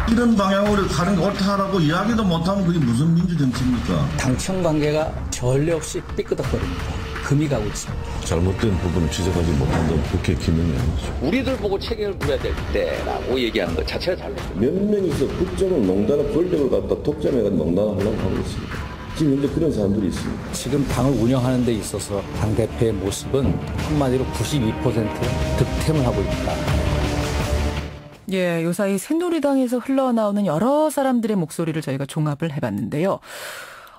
이런 방향으로 가는 게 옳다라고 이야기도 못하면 그게 무슨 민주정치입니까? 당청 관계가 전례 없이 삐끄덕거립니다. 금이 가고 있습니다. 잘못된 부분을 지적하지 못한다는 국회 기능이 아니죠. 우리들 보고 책임을 물어야 될 때라고 얘기하는 것 자체가 잘못됩니다. 몇 명이서 국정을 농단을 권력을 갖다 독점해가지고 농단하려고 하고 있습니다. 지금 현재 그런 사람들이 있습니다. 지금 당을 운영하는 데 있어서 당대표의 모습은 한마디로 92% 득템을 하고 있다. 예, 요사이 새누리당에서 흘러나오는 여러 사람들의 목소리를 저희가 종합을 해봤는데요.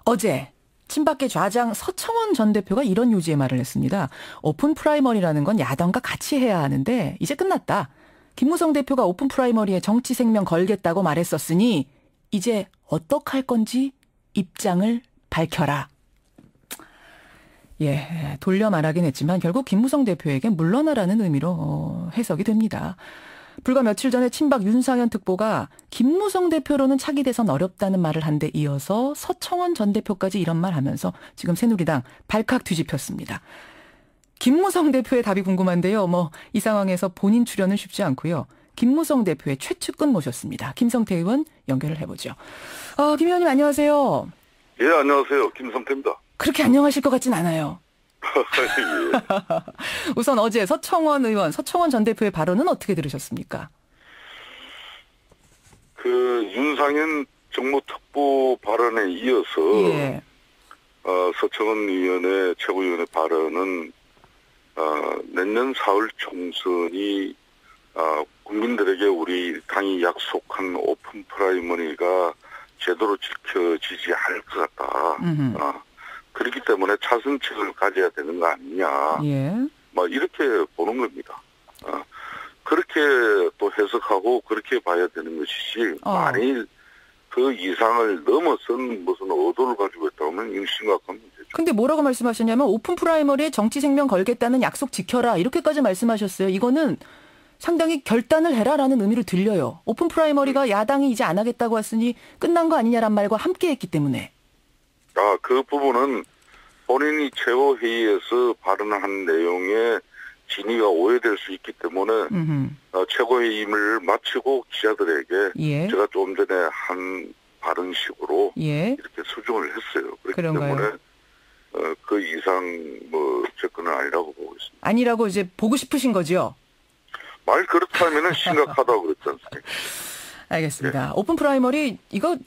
어제 친박계 좌장 서청원 전 대표가 이런 요지의 말을 했습니다. 오픈 프라이머리라는 건 야당과 같이 해야 하는데 이제 끝났다. 김무성 대표가 오픈 프라이머리에 정치 생명 걸겠다고 말했었으니 이제 어떡할 건지 입장을 밝혀라. 예, 돌려 말하긴 했지만 결국 김무성 대표에게 물러나라는 의미로 해석이 됩니다. 불과 며칠 전에 친박 윤상현 특보가 김무성 대표로는 차기 대선 어렵다는 말을 한 데 이어서 서청원 전 대표까지 이런 말 하면서 지금 새누리당 발칵 뒤집혔습니다. 김무성 대표의 답이 궁금한데요. 이 상황에서 본인 출연은 쉽지 않고요. 김무성 대표의 최측근 모셨습니다. 김성태 의원 연결을 해보죠. 김 의원님 안녕하세요. 예, 안녕하세요. 김성태입니다. 그렇게 안녕하실 것 같진 않아요. 예. 우선 어제 서청원 전 대표의 발언은 어떻게 들으셨습니까? 윤상현 정무특보 발언에 이어서 예. 서청원 의원의 최고위원의 발언은 내년 4월 총선이 국민들에게 우리 당이 약속한 오픈 프라이머리가 제대로 지켜지지 않을 것 같다. 그렇기 때문에 차선책을 가져야 되는 거 아니냐. 예. 이렇게 보는 겁니다. 그렇게 또 해석하고 그렇게 봐야 되는 것이지 만일 그 이상을 넘어선 무슨 의도를 가지고 있다면 이건 심각한 문제죠. 근데 뭐라고 말씀하셨냐면 오픈 프라이머리에 정치 생명 걸겠다는 약속 지켜라 이렇게까지 말씀하셨어요. 이거는 상당히 결단을 해라라는 의미로 들려요. 오픈 프라이머리가 야당이 이제 안 하겠다고 했으니 끝난 거 아니냐란 말과 함께 했기 때문에. 그 부분은 본인이 최고회의에서 발언한 내용에 진위가 오해될 수 있기 때문에 최고회의를 마치고 기자들에게 예. 제가 조금 전에 한 발언식으로 예. 이렇게 수정을 했어요. 그렇기 그런가요? 때문에 그 이상 접근은 아니라고 보고 있습니다. 아니라고 이제 보고 싶으신 거죠? 말 그렇다면은 심각하다고 그랬지 않습니까? 알겠습니다. 오픈 프라이머리 이거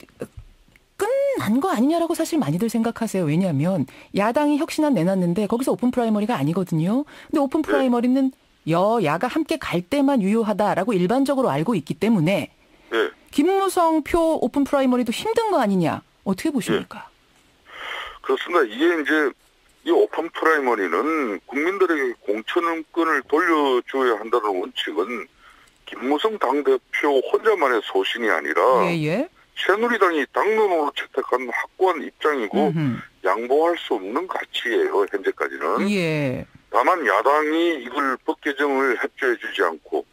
끝난 거 아니냐라고 사실 많이들 생각하세요. 왜냐하면 야당이 혁신안 내놨는데 거기서 오픈 프라이머리가 아니거든요. 근데 오픈 프라이머리는 여야가 함께 갈 때만 유효하다라고 일반적으로 알고 있기 때문에 김무성 표 오픈 프라이머리도 힘든 거 아니냐. 어떻게 보십니까? 그렇습니다. 이게 이제 이 오픈 프라이머리는 국민들에게 공천권을 돌려줘야 한다는 원칙은 김무성 당대표 혼자만의 소신이 아니라 예. 새누리당이 당론으로 채택한 확고한 입장이고 양보할 수 없는 가치예요. 현재까지는. 예. 다만 야당이 이걸 법 개정을 협조해 주지 않고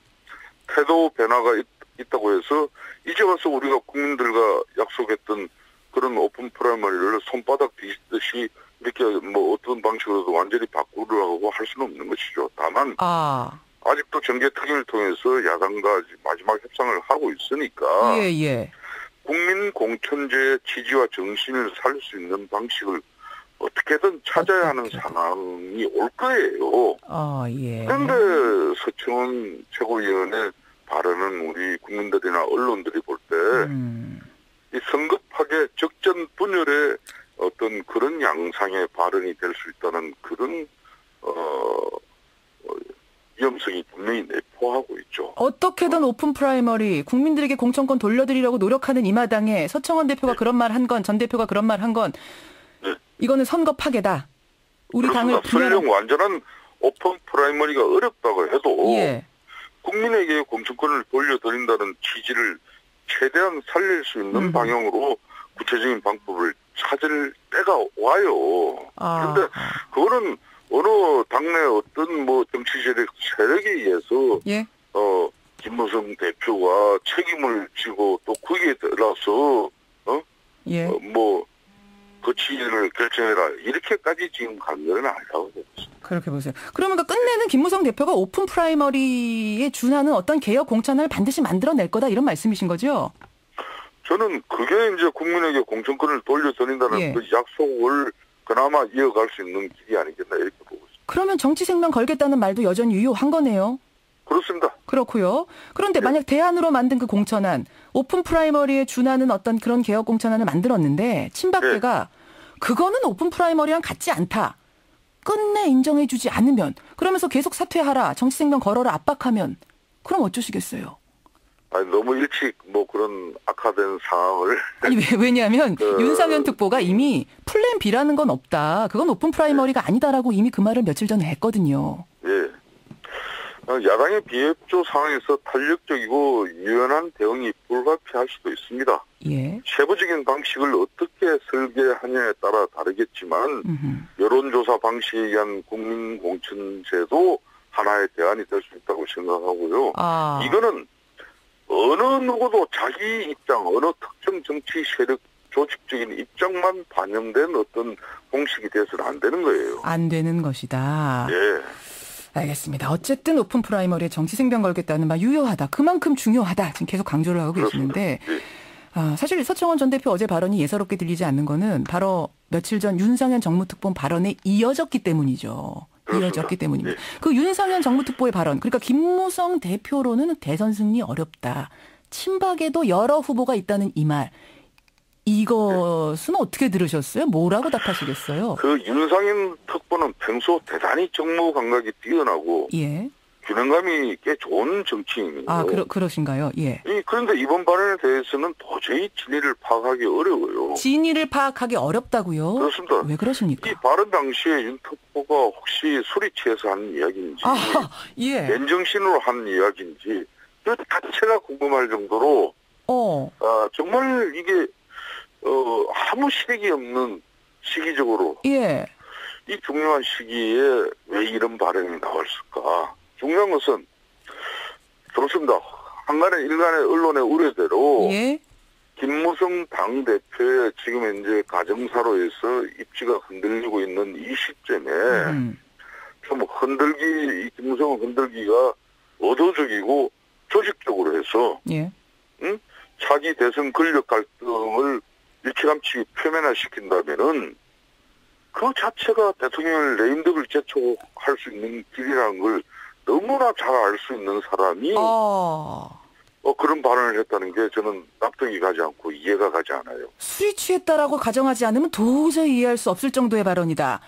태도 변화가 있다고 해서 이제 와서 우리가 국민들과 약속했던 그런 오픈 프라이머리를 손바닥 뒤집듯이 이렇게 어떤 방식으로도 완전히 바꾸려고 할 수는 없는 것이죠. 다만 아직도 정계특위를 통해서 야당과 마지막 협상을 하고 있으니까 예. 국민 공천제의 취지와 정신을 살릴 수 있는 방식을 어떻게든 찾아야 하는 상황이 올 거예요. 예. 그런데 서청원 최고위원의 발언은 우리 국민들이나 언론들이 볼 때 이 성급하게 적전분열의 어떤 그런 양상의 발언이 될 수 있다는 그런 위험성이 분명히 내포하고 있죠. 어떻게든 오픈 프라이머리 국민들에게 공천권 돌려드리려고 노력하는 이 마당에 서청원 대표가 그런 말 한 건, 전 대표가 그런 말 한 건 이거는 선거 파괴다. 우리 당을 설령 완전한 오픈 프라이머리가 어렵다고 해도 예. 국민에게 공천권을 돌려드린다는 취지를 최대한 살릴 수 있는 방향으로 구체적인 방법을 찾을 때가 와요. 그런데 그거는 어느 당내 어떤 정치 세력에 의해서 김무성 대표가 책임을 지고 또 거기에 따라서 그 취지를 결정해라 이렇게까지 지금 간 건 아니라고 보고 있습니다. 그렇게 보세요. 그러면 끝내는 김무성 대표가 오픈 프라이머리에 준하는 어떤 개혁 공천을 반드시 만들어낼 거다 이런 말씀이신 거죠? 저는 그게 이제 국민에게 공천권을 돌려드린다는 예. 그 약속을 그나마 이어갈 수 있는 길이 아니겠나 이렇게 보고 있습니다. 그러면 정치 생명 걸겠다는 말도 여전히 유효한 거네요. 그렇습니다. 그렇고요. 그런데 만약 대안으로 만든 그 공천안, 오픈 프라이머리에 준하는 어떤 그런 개혁 공천안을 만들었는데 친박계가 그거는 오픈 프라이머리랑 같지 않다. 끝내 인정해주지 않으면, 그러면서 계속 사퇴하라, 정치 생명 걸어라 압박하면 그럼 어쩌시겠어요? 아니, 너무 일찍 뭐 그런 악화된 상황을 아니 왜냐하면 윤상현 특보가 이미 플랜 B라는 건 없다. 그건 오픈 프라이머리가 아니다라고 이미 그 말을 며칠 전에 했거든요. 예. 야당의 비협조 상황에서 탄력적이고 유연한 대응이 불가피할 수도 있습니다. 예. 세부적인 방식을 어떻게 설계하냐에 따라 다르겠지만 여론조사 방식에 의한 국민공천제도 하나의 대안이 될 수 있다고 생각하고요. 아. 이거는 어느 누구도 자기 입장, 어느 특정 정치 세력 조직적인 입장만 반영된 어떤 공식이 돼서는 안 되는 거예요. 안 되는 것이다. 예. 알겠습니다. 어쨌든 오픈 프라이머리에 정치 생명 걸겠다는 말 유효하다. 그만큼 중요하다. 지금 계속 강조를 하고 계시는데 예. 사실 서청원 전 대표 어제 발언이 예사롭게 들리지 않는 거는 바로 며칠 전 윤상현 정무특보 발언에 이어졌기 때문이죠. 그렇습니다. 이어졌기 때문입니다. 예. 그 윤상현 정무특보의 발언, 그러니까 김무성 대표로는 대선 승리 어렵다. 친박에도 여러 후보가 있다는 이 말. 이것은 어떻게 들으셨어요? 뭐라고 답하시겠어요? 그 윤상현 특보는 평소 대단히 정무 감각이 뛰어나고 예. 균형감이 꽤 좋은 정치인이에요. 아, 그러신가요? 예. 그런데 이번 발언에 대해서는 도저히 진위를 파악하기 어려워요. 진위를 파악하기 어렵다고요? 그렇습니다. 왜 그러십니까? 이 발언 당시에 윤 특보가 혹시 술이 취해서 한 이야기인지 아, 예. 맨정신으로 한 이야기인지 그 자체가 궁금할 정도로 정말 이게 아무 실익이 없는 시기적으로 예. 이 중요한 시기에 왜 이런 발언이 나왔을까? 중요한 것은 그렇습니다. 한간의 일간의 언론의 우려대로 예. 김무성 당대표의 지금 현재 가정사로 해서 입지가 흔들리고 있는 이 시점에 좀 이 김무성의 흔들기가 의도적이고 조직적으로 해서 예. 차기 대선 권력 갈등을 일찌감치 표면화시킨다면은 그 자체가 대통령을 레임덕을 제초할 수 있는 길이라는 걸 너무나 잘 알 수 있는 사람이 그런 발언을 했다는 게 저는 납득이 가지 않고 이해가 가지 않아요. 술이 취했다라고 가정하지 않으면 도저히 이해할 수 없을 정도의 발언이다.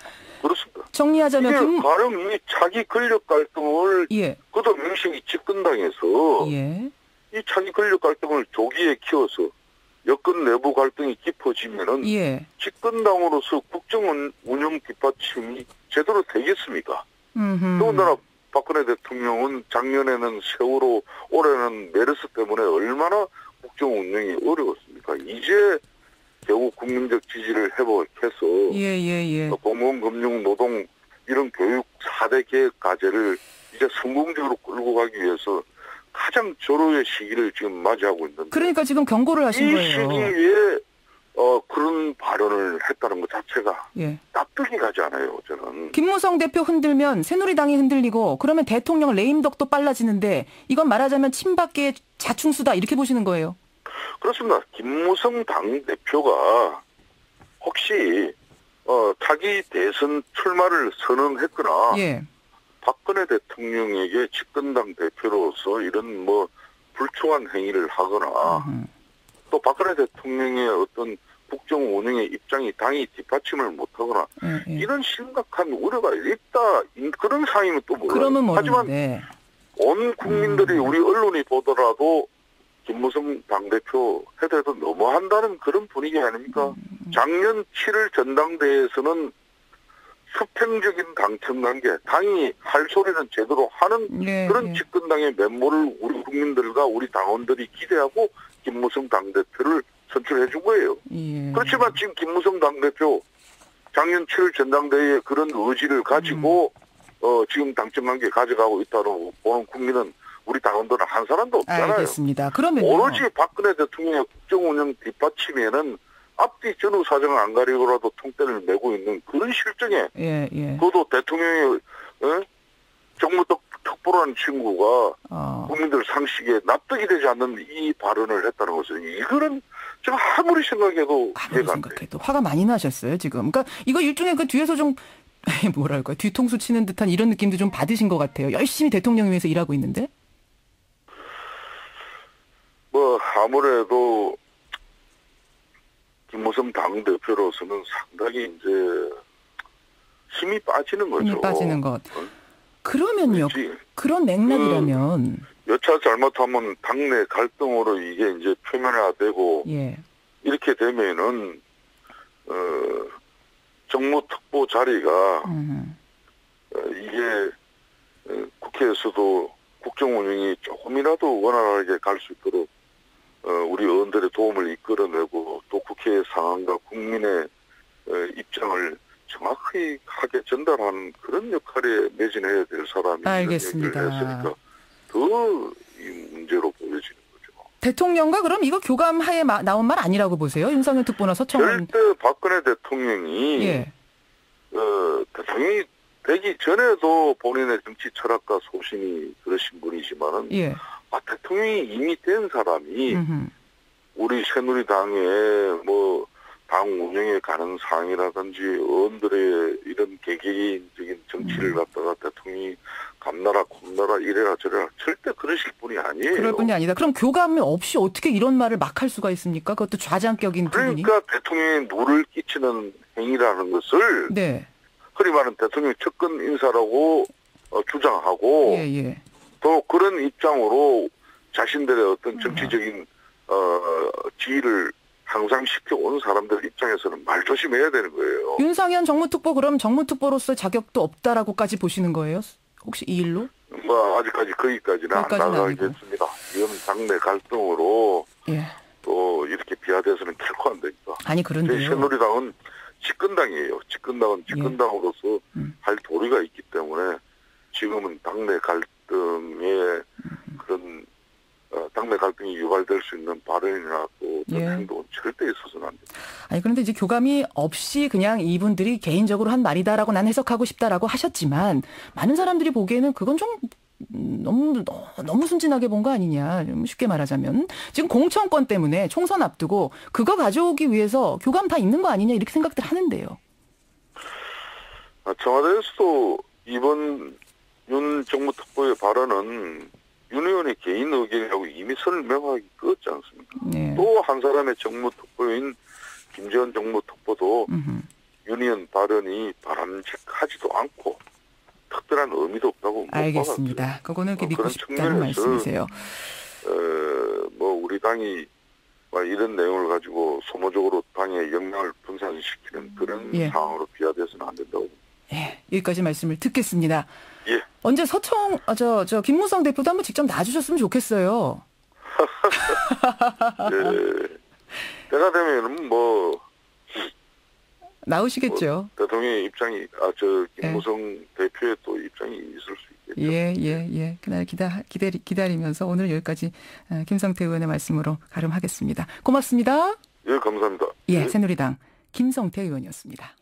그렇습니다. 정리하자면 이게 가령 이 차기 권력 갈등을 예. 그도 명식이 집권당에서 예. 이 차기 권력 갈등을 조기에 키워서 여권 내부 갈등이 깊어지면은 예. 집권당으로서 국정 운영 뒷받침이 제대로 되겠습니까? 더군다나 박근혜 대통령은 작년에는 세월호, 올해는 메르스 때문에 얼마나 국정 운영이 어려웠습니까? 이제 겨우 국민적 지지를 회복해서 예. 공무원, 금융, 노동 이런 교육 4대 개혁 과제를 이제 성공적으로 끌고 가기 위해서 가장 절호의 시기를 지금 맞이하고 있는데 그러니까 지금 경고를 하신 이 거예요. 시기에 그런 발언을 했다는 것 자체가 예. 납득이 가지 않아요. 저는. 김무성 대표 흔들면 새누리당이 흔들리고 그러면 대통령 레임덕도 빨라지는데 이건 말하자면 친박계의 자충수다 이렇게 보시는 거예요. 그렇습니다. 김무성 당대표가 혹시 자기 대선 출마를 선언했거나 예. 박근혜 대통령에게 집권당 대표로서 이런 뭐 불충한 행위를 하거나 또 박근혜 대통령의 어떤 국정 운영의 입장이 당이 뒷받침을 못하거나 이런 심각한 우려가 있다. 그런 상황이면 또 몰라요. 그러면 하지만 모르는데. 온 국민들이 우리 언론이 보더라도 김무성 당대표 해대도 너무한다는 그런 분위기 아닙니까? 작년 7월 전당대회에서는 수평적인 당청 관계, 당이 할 소리는 제대로 하는 그런 집권당의 면모를 우리 국민들과 우리 당원들이 기대하고 김무성 당대표를 선출해 준 거예요. 예. 그렇지만 지금 김무성 당대표 작년 7월 전당대회에 그런 의지를 가지고 지금 당청 관계 가져가고 있다고 보는 국민은 우리 당원들은 한 사람도 없잖아요. 알겠습니다. 그러면요. 오로지 박근혜 대통령의 국정 운영 뒷받침에는 앞뒤 전후 사정을 안 가리고라도 통째를 메고 있는 그런 실정에 그것도 대통령의 정무 특보라는 친구가 국민들 상식에 납득이 되지 않는 이 발언을 했다는 것은 이거는 제가 아무리 생각해도 아무리 이해가 안 돼. 생각해도 화가 많이 나셨어요, 지금. 그러니까 이거 일종의 그 뒤에서 좀 뭐랄까요, 뒤통수 치는 듯한 이런 느낌도 좀 받으신 것 같아요. 열심히 대통령 위해서 일하고 있는데. 뭐 아무래도 김무성 당대표로서는 상당히 이제 힘이 빠지는 거죠. 힘이 빠지는 것. 그러면요. 그렇지. 그런 맥락이라면 여차 잘못하면 당내 갈등으로 이게 이제 표면화되고 예. 이렇게 되면은 정무특보 자리가 이게 국회에서도 국정 운영이 조금이라도 원활하게 갈 수 있도록 우리 의원들의 도움을 이끌어내고 또 국회의 상황과 국민의 입장을 정확히 하게 전달하는 그런 역할에 매진해야 될 사람이 알겠습니다. 이런 얘기를 했으니까 더 이 문제로 보여지는 거죠. 대통령과 그럼 이거 교감하에 나온 말 아니라고 보세요? 윤석열 특보나 서청원. 절대 박근혜 대통령이 예. 대통령이 되기 전에도 본인의 정치 철학과 소신이 그러신 분이지만은 예. 대통령이 이미 된 사람이 음흠. 우리 새누리당의 뭐 당 운영에 관한 사항이라든지 의원들의 이런 개개인적인 정치를 갖다가 대통령이 감나라 콤나라 이래라 저래라 절대 그러실 분이 아니에요. 그럴 분이 아니다. 그럼 교감이 없이 어떻게 이런 말을 막 할 수가 있습니까? 그것도 좌장격인 두 분이. 그러니까 대통령이 누를 끼치는 행위라는 것을 네. 흔히 말하는 대통령 측근 인사라고 주장하고 예. 또 그런 입장으로 자신들의 어떤 정치적인 지위를 향상시켜 온 사람들 입장에서는 말 조심해야 되는 거예요. 윤상현 정무특보 그럼 정무특보로서 자격도 없다라고까지 보시는 거예요? 혹시 이 일로? 뭐 아직까지 거기까지는 안 나가겠습니다. 이건 당내 갈등으로 예. 또 이렇게 비화돼서는 결코 안 되니까. 아니 저희 그런데요. 새누리당은 집권당이에요. 집권당은 집권당으로서 할 도리가 있기 때문에 지금은 당내 갈등에 그런 당내 갈등이 유발될 수 있는 발언이나 또 행동은 절대 있어서는 안 됩니다. 아니 그런데 이제 교감이 없이 그냥 이분들이 개인적으로 한 말이다라고 난 해석하고 싶다라고 하셨지만 많은 사람들이 보기에는 그건 좀 너무 순진하게 본 거 아니냐. 쉽게 말하자면 지금 공천권 때문에 총선 앞두고 그거 가져오기 위해서 교감 다 있는 거 아니냐 이렇게 생각들 하는데요. 청와대에서도 이번 윤 정무특보의 발언은 윤 의원의 개인 의견이라고 이미 선을 명확히 그었지 않습니까? 네. 또 한 사람의 정무특보인 김재원 정무특보도 윤 의원 발언이 바람직하지도 않고 특별한 의미도 없다고 알겠습니다. 그거는 이렇게 믿고 그런 싶다는 말씀이세요. 뭐 우리 당이 이런 내용을 가지고 소모적으로 당의 역량을 분산시키는 그런 상황으로 비화돼서는 안 된다고. 예, 여기까지 말씀을 듣겠습니다. 예. 언제 김무성 대표도 한번 직접 나와주셨으면 좋겠어요. 예. 때가 되면은 나오시겠죠. 대통령의 입장이 김무성 대표의 또 입장이 있을 수 있겠죠. 예. 그날 기다리면서 오늘 여기까지 김성태 의원의 말씀으로 가름하겠습니다. 고맙습니다. 예, 감사합니다. 예, 새누리당 김성태 의원이었습니다.